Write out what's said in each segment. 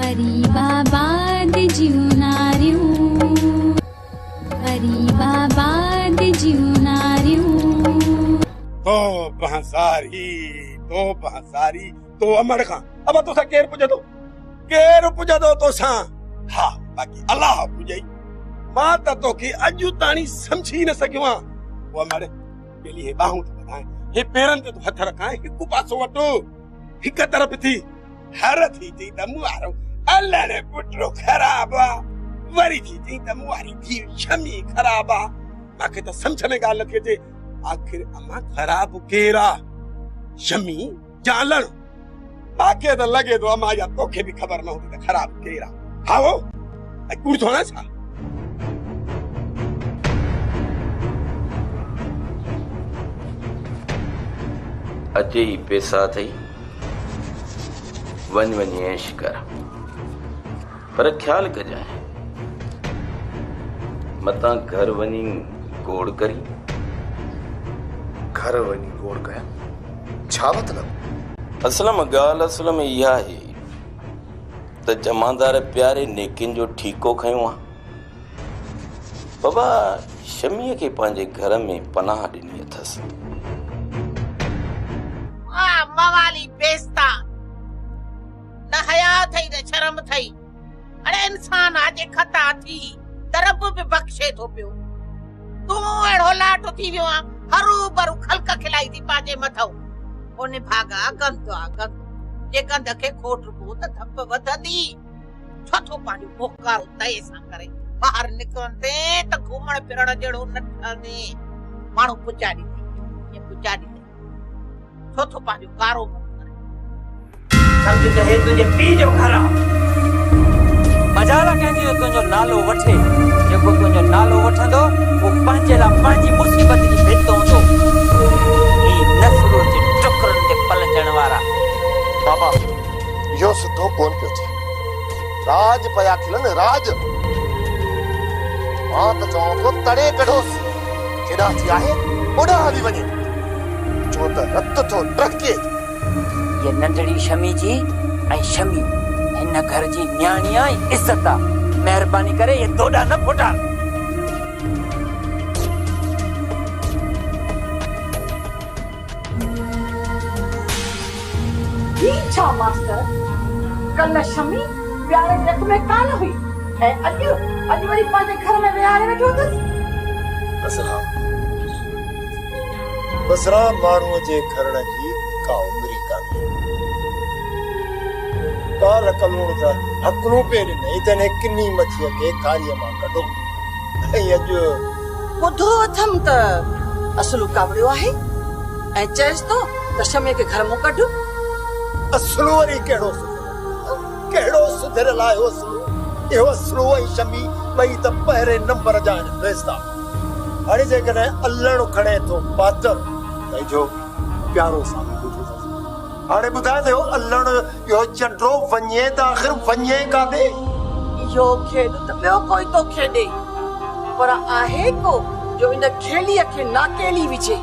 गरीबाबाद जीवनारियूं, गरीबाबाद जीवनारियूं। तो बहसारी तो अमर खां अब तो सा केर पुजदो तो सा हा बाकी अल्लाह पुजई मां त तोखे अॼु ताणी समझी न सघियो वो अमर केली हे बाहूं तो बताए हे पेरन ते तो हथ रखाए हिकु पासो वटो हिक तरफ थी हर थी थी त मुआरो अल्लाह ने पुटरो खराब वरी थी थी त मुआरी थी शमी खराब माखे त समझ में गाल नथी अचे आखिर अम्मा खराब केरा शमी जालन माखे त लगे तो अम्मा या तोखे भी खबर न होती त खराब केरा हाओ कूड़ थोड़ा सा अचे ही पैसा थई वन ऐश कर पर ख्याल कजाए मता घर वनी गोड़ करी घर वनी गोड़ कया छा मतलब असल में इहा है त जमादार प्यारे नेकिन जो ठीको खयो आ बाबा शमीअ के पांजे घर में पनाह ॾिनी अथस मवाली बेस्ता न हया थई न शर्म थई अरे इंसान आजे खता थी तरब पे बख्शे थो पियो तू एड़ो लाटो थी वियो आ हरू भरू खलक खिलाई थी पाजे मथो ओने भागा गंद जे गंद के खोट को त थप वधदी छथो पानी मोकार तय सा करे बाहर निकरंदे त घुमण फिरण जड़ो न ठने माणू पुचाडी ये पुचाडी छथो पानी कारो समझ त हे तुझे पी जो घरा मजाला कहंदी तुझो नालो वठे जेको तुझो नालो वठंदो वो पांजे ला पांजी मुसीबत जी भेटो तो ई नसरो जे टकरन ते पलजण वारा बाबा यो सुठो कोन पियो थे राज पया खिलन राज मां त चवां तो तड़े कढोस केड़ा थी आहे ओड़ा हली वने जो त रत थो ट्रके ये नंढड़ी शमी जी ऐं शमी इन घर जी न्याणी ऐं इज्जत आ मेहरबानी करे ये दोडा न फुटा छा मास्टर कल शमी प्यारे जग में काल हुई ऐं अॼु वरी पंहिंजे घर में विहारे वेठो अथसि बसरा माण्हूअ जे खरण जी का उमरी कान्हे कार कलूण त हकलूं पे ॾिनई तने किनी मछीअ खे खारीअ मां कढो ऐं अॼु ॿुधो अथमि त असलु कावड़ियो आहे ऐं चएसि थो त शमी खे घर मां कढ असलु वरी कहिड़ो सुधरियल आहे इहो असलु ऐं शमी ॿई त पहिरें नंबर जा आहिनि बेस्ता हाणे जेकॾहिं अल्लण खणे थो पातर त जो प्यारो साम्हूं ॿुधो हाणे ॿुधाए थियो अल्लण इहो चंडो वञे त आख़िर वञे काॾे इहो खेॾ त ॿियो कोई थो खेॾे पर आहे को जो इन खेलीअ खे नाकेली विझे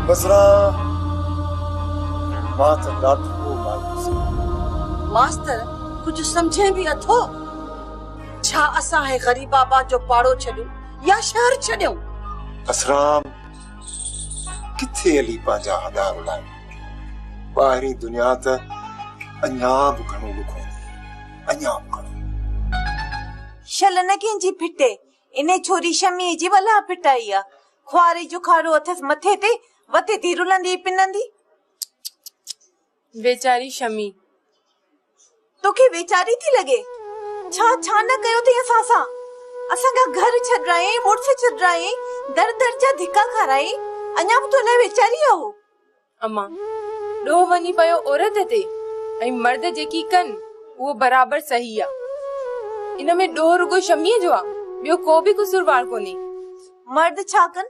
बसरा मां त ॾाढो मायूस मास्टर कुझु सम्झे बि अथो छा असां हे गरीबाबाद जो पाड़ो छॾियूं या शहर छॾियूं असराम किथे हली पंहिंजा हदार उड़ाए ॿाहिरीं दुनिया त अञा बि घणो ॾुखो अञा बि घणो शल न कंहिंजी फिटे इने छोरी शमीअ जी वला फिटाई आ ख्वारी जुखारो अथसि मथे ते वते थी रुलंदी पिनंदी बेचारी शमी तोखे वेचारी थी लगे छा न कयो थी असां सां असांजा घर छॾाए मुड़स छॾाए दर जा धिका खाराए अञा बि तो न वेचारी आहो अम्मा डो वनी पयो औरत ते ऐं मर्द जेकी कन वो बराबर सही आ इन में डो रुगो शमीअ जो आ ॿियो को भी कसूरवार कोनी मर्द छा कन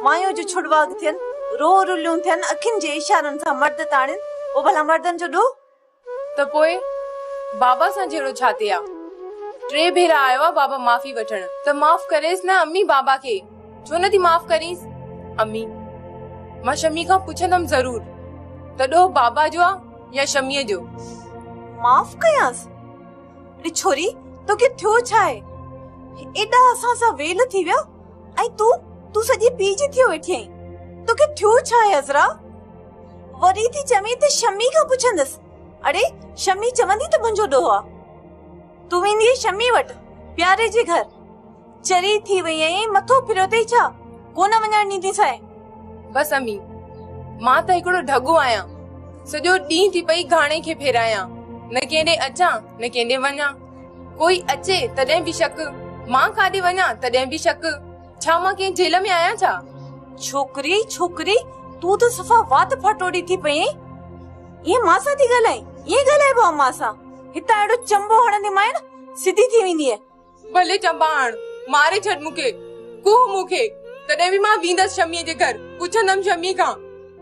मायो जो छुड़वाग थियन रो रुलियूं थियन अखिन जे इशारन सां मर्द ताणन ओ भला मर्दन जो डो त पोए बाबा सां जहिड़ो छाते आ 3 भेरा आयो आ बाबा माफी वठण त माफ करेस ना अम्मी बाबा के छो न थी माफ करीस अम्मी मां शमी खां पुछंदम जरूर त डो बाबा जो आ या शमीअ जो माफ कयास छोरी तोखे थियो छा आहे? एॾा असां सां वेल थी विया ऐं तूं सॼी पीजी थी वेठी आहीं। तोखे थियो छा आहे अज़रा? वरी थी चवीं त शमी खां पुछंदसि। अरे शमी चवंदी त मुंहिंजो ॾोहो आहे। तूं वेंदी शमी वटि प्यारे जे घर, चरी थी वई आहीं, मथो फिरियो अथई छा? कोन वञण ॾींदीसांइ। बस अम्मी, मां त हिकिड़ो ढगो आहियां। सॼो ॾींहुं थी पई घाणे खे फेरायां, न केॾे अचां न केॾे वञां। कोई अचे तॾहिं बि शक, मां काॾे वञां तॾहिं बि शक। छा मां कंहिं जेल में आहियां छा? छोकिरी तूं त सफ़ा वात फाटोड़ी थी पई आहीं। ये मां सां थी ॻाल्हाई? ये ॻाल्हाइबो आहे मां सां? हितां अहिड़ो चंबो हणंदी मां न सिधी थी वेंदी आहे। भले चंबा हण, मारे छॾ मूंखे, कुह मूंखे, तॾहिं बि मां वेंदसि शमीअ जे घर। पुछंदमि शमी खां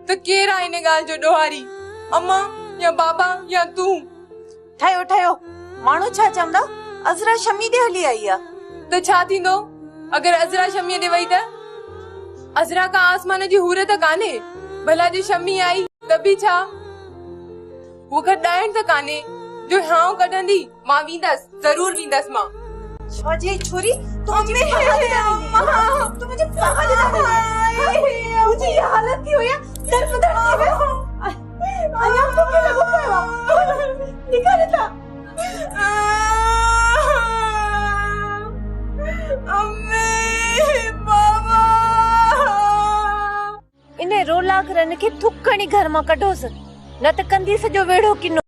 त केरु आहे इन ॻाल्हि जो ॾोहारी, अम्मा या बाबा या तूं। ठहियो माण्हू छा चवंदा? अज़रा शमी ॾे हली आई आहे त छा थींदो अगरि अज़रा शमीअ ॾे वई त? अज़रा का आसमान जी हूर त कान्हे। भला जी शमी आई त बि छा? वो ॾाइण त कान्हे जो हाउ कढंदी। मां वेंदसि, ज़रूर वेंदसि मां। छा जे छोरी तूं मुझे मुझे ये हालत थी हुई है, दर्द थी गयो। आया तो के लगो पायो निकाल था। अम्मे बाबा इने रोला करन के थुकणी घर में कढोस, न त कंदी सजो वेड़ो किनो।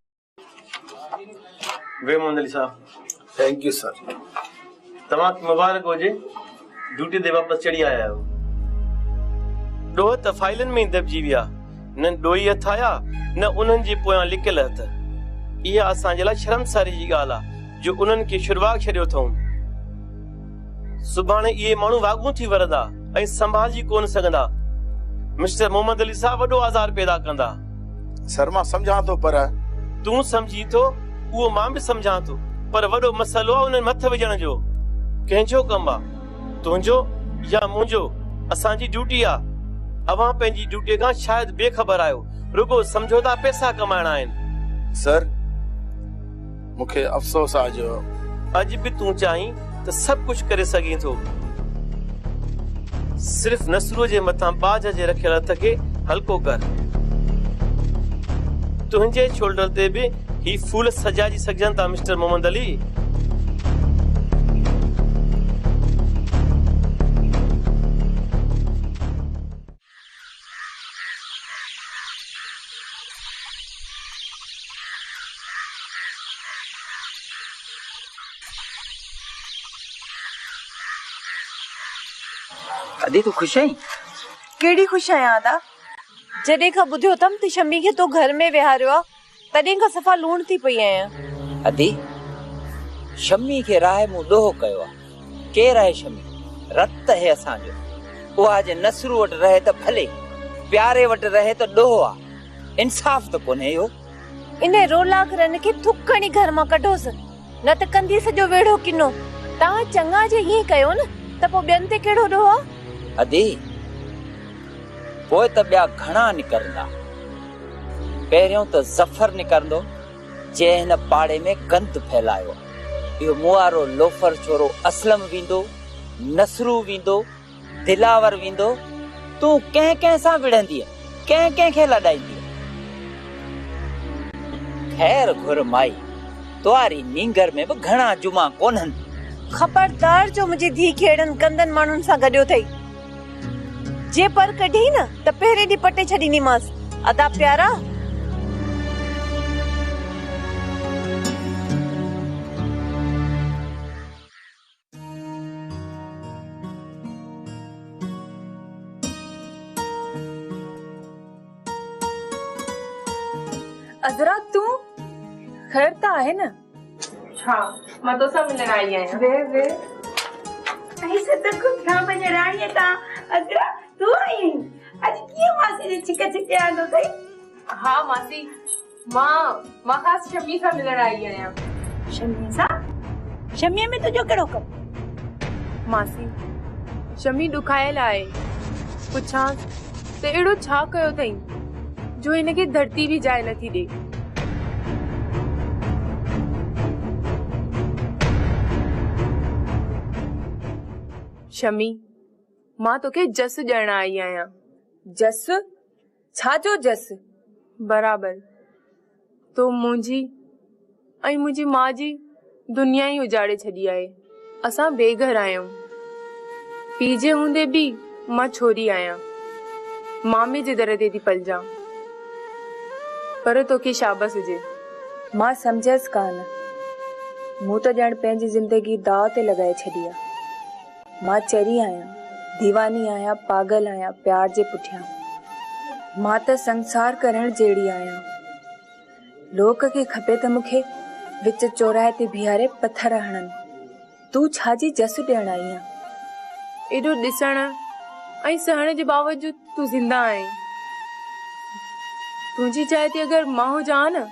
वे मोहम्मद साहब, थैंक यू सर। तमाम मुबारक हुजे, ड्यूटी ते वापस चढ़ी आया हो। ॾोह त फाइलन में दबजी विया, न ॾोही हथ आया न उन्हनि जे पोयां लिकियल हथ। इहा असांजे लाइ शर्मसारी जी ॻाल्हि आहे जो उन्हनि खे शुरूआत छॾियो अथऊं। सुभाणे इहे माण्हू वागू थी वरंदा ऐं संभालजी कोन सघंदा। मिस्टर मोहम्मद अली साहब वॾो आज़ार पैदा कंदा। सर मां सम्झां थो, पर तूं सम्झी थो, उहो मां बि सम्झां थो, पर वॾो मसइलो आहे उन्हनि मथ विझण जो। कंहिंजो कमु आहे, तुंहिंजो या मुंहिंजो? असांजी ड्यूटी आहे। अवां पंहिंजी ड्यूटी खां शायदि बेखबर आहियो, रुगो समझो था पैसा कमाइणा आहिनि। सर मूंखे अफ़सोस आहे जो अॼु बि तूं चाहीं त सभु कुझु करे सघीं थो। सिर्फ़ नसरूअ जे मथां बाज जे रखियल हथ खे हल्को कर। तुंहिंजे शोल्डर ते बि ही फूल सजाइजी सघजनि था मिस्टर मोहम्मद अली। अदी तू खुश आई? केड़ी खुश आया आदा? जॾहिं खां ॿुधियो तम त शमी खे तो घर में विहारियो आ, तॾहिं खां सफ़ा लूण थी पई आहियां। अदी शमी खे राह मूं ॾोहो कयो आहे। केरु आहे शमी? रत है असांजो। उहा जे नसरू वटि रहे त भले, प्यारे वटि रहे त ॾोहो आहे। इंसाफ़ त कोन्हे इहो। इन रोला करन खे थुकणी घर मां कढोस, न त कंदी सॼो वेड़ो किनो। तव्हां चङा जे ईअं कयो न, त पोइ ॿियनि ते कहिड़ो ॾोहो आहे? अदी पोइ त ॿिया घणा निकरंदा। पहिरियों त ज़फर निकरंदो जंहिं हिन पाड़े में गंद फैलायो। इहो मुआरो लोफर छोरो असलम वेंदो, नसरू वेंदो, दिलावर वेंदो। तूं कंहिं सां विढ़ंदी, कंहिं खे लॾाईंदी। खैर घुर माई, तुआरी नींगर में बि घणा जुमा कोन्हनि। खबरदार जो मुझे धी खेड़न कंदन मानुन सा गडियो थई। जे पर कढी न त पहिरे दी पटे छडीनी मास। अदा प्यारा अज़रा तू खैर त आहे न? हाँ, मां तो सब मिलन आई आहियां। वे ऐसे तो कुछ ना बने रानी ता अजरा तू आई आज किए मासी ने चिक आंदो थई। हाँ मासी, मां खास शमी सां मिलन आई आहियां। शमी सा? शमी में तुझो केड़ो कम? मासी, शमी दुखायल आहे। पुछां त एड़ो छा कयो थई जो इनके धरती भी जाए नथी दे? शमी मां तोखे जस ॾियण आई आहियां। जस? छा जो जस? बराबर तो मुंहिंजी ऐं मुंहिंजी मां जी दुनिया ई उजाड़े छॾी आहे। असां बेघर आहियूं। पीउ जे हूंदे बि मां छोरी आहियां। मामे जे दर ते थी पलजां, पर तोखे शाबस हुजे। मां समझस कान। मूं त ॼण पंहिंजी जिंदगी दाव ते लॻाए छॾी आहे। मां चरी आहियां, दीवानी आहियां, पागल आहियां प्यार जे पुठियां। मां त संसार करण जहिड़ी आहियां। लोक खे खपे त मूंखे विच चौराहे ते बीहारे पत्थर हणनि। तूं छाजी जस ॾियण आई आहीं? एॾो ॾिसण ऐं सहण जे बावजूद तूं ज़िंदा आहीं। तुंहिंजी जाइ ते अगरि मां हुजां न,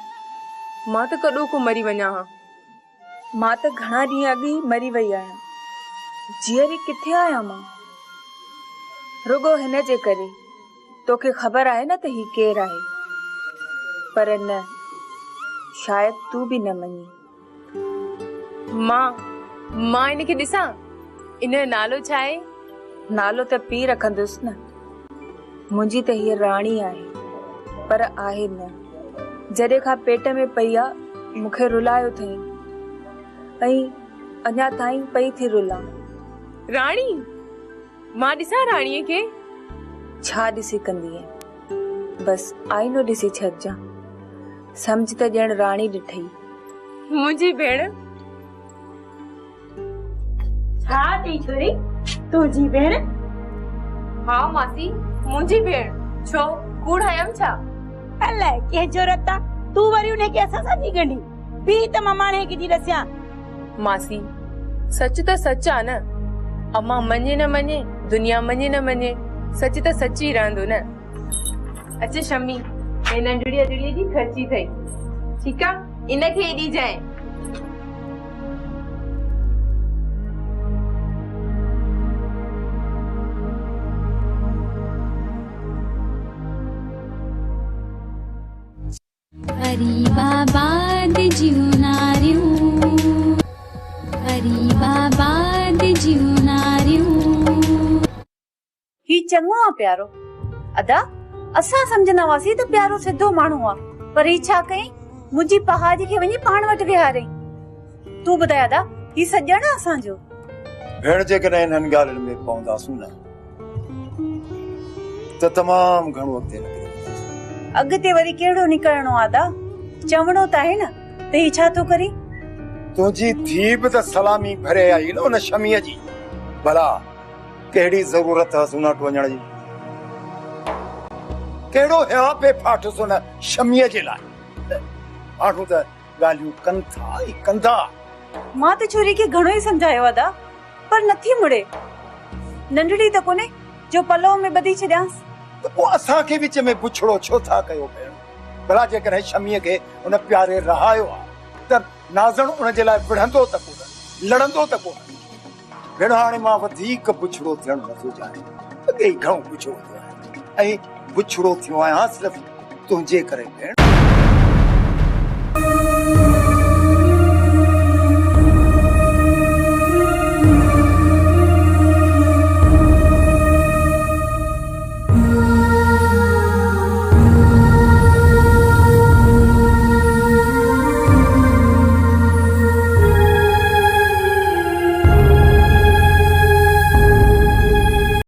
मां त कॾो को मरी वञा हा। मां त घणा ॾींहं अॻु ई मरी वई आहियां। जीअरी किथे आहियां मां? रुगो हिन जे करे तोखे ख़बर आहे न त ही केरु आहे, पर न, शायद तू बि न मञी। मां इनखे ॾिसां? इन जो नालो छा आहे? नालो त पी रखंदुसि न। मुंहिंजी त हीअ राणी आहे, पर आहे न। जॾहिं खां पेट में पई आहे मूंखे रुलायो अथई ऐं अञा ताईं पई थी रुलां। राणी? मां ॾिसां राणीअ खे? छा ॾिसी कंदीअ? बस आईनो ॾिसी छॾजां। समझ त ॼण राणी ॾिठई। मुंहिंजी भेण। छा थी छोरी? तुंहिंजी भेण? हा मासी, मुंहिंजी भेण। छो कूड़ हयम छा? अलाए कंहिं ज़रूरत आहे तूं वरी उनखे असां सां थी ॻंढी? बि त मां माणे खे थी ॾसियां। मासी सच त सच आहे न। अम्मा मञे न मञे, दुनिया मञे न मञे, सच त सच ई रहंदो न। अच शमी, हे नंढड़ी अजड़ीअ जी खर्ची अथई, ठीकु आहे? इनखे ॾी जाए। गरीबाबाद जीवनारियूं, गरीबाबाद जीवनारियूं। ही चङो आहे प्यारो। अदा असां समझंदा हुआसीं त प्यारो सिधो माण्हू आहे, पर ही छा कई? मुंहिंजी पहाड़ी खे वञी पाण वटि विहारई। तूं ॿुधाए अदा, ही सॼण आहे असांजो? भेण जेकॾहिं हिननि ॻाल्हियुनि में पवंदासूं न त तमामु घणो अॻिते निकिरी। अॻिते वरी कहिड़ो निकिरणो आहे अदा? चवणो त आहे न त ही छा थो करे? तुंहिंजी धीउ बि त सलामी भरे आई न उन शमीअ जी। भला कहिड़ी ज़रूरत आहे सुनाट वञण जी? कहिड़ो हिया बेफाट सुन शमीअ जे लाइ? माण्हू त ॻाल्हियूं कनि था ई कंदा। मां त छोरी खे घणो ई समझायो अदा, पर नथी मुड़े। नंढड़ी त कोने जो पलव में ॿधी छॾियांसि। त पोइ असांखे विच में बुछड़ो छो था कयो भेण? भला जेकॾहिं शमीअ खे उन प्यारे रहायो आहे त नाज़ण उन जे लाइ विढ़ंदो त कोन, लड़ंदो त कोन। भेण हाणे मां वधीक बुछड़ो थियण नथो चाहियां। अॻे ई घणो बुछड़ो थियो आहे ऐं बुछड़ो थियो आहियां सिर्फ़ु तुंहिंजे करे भेण।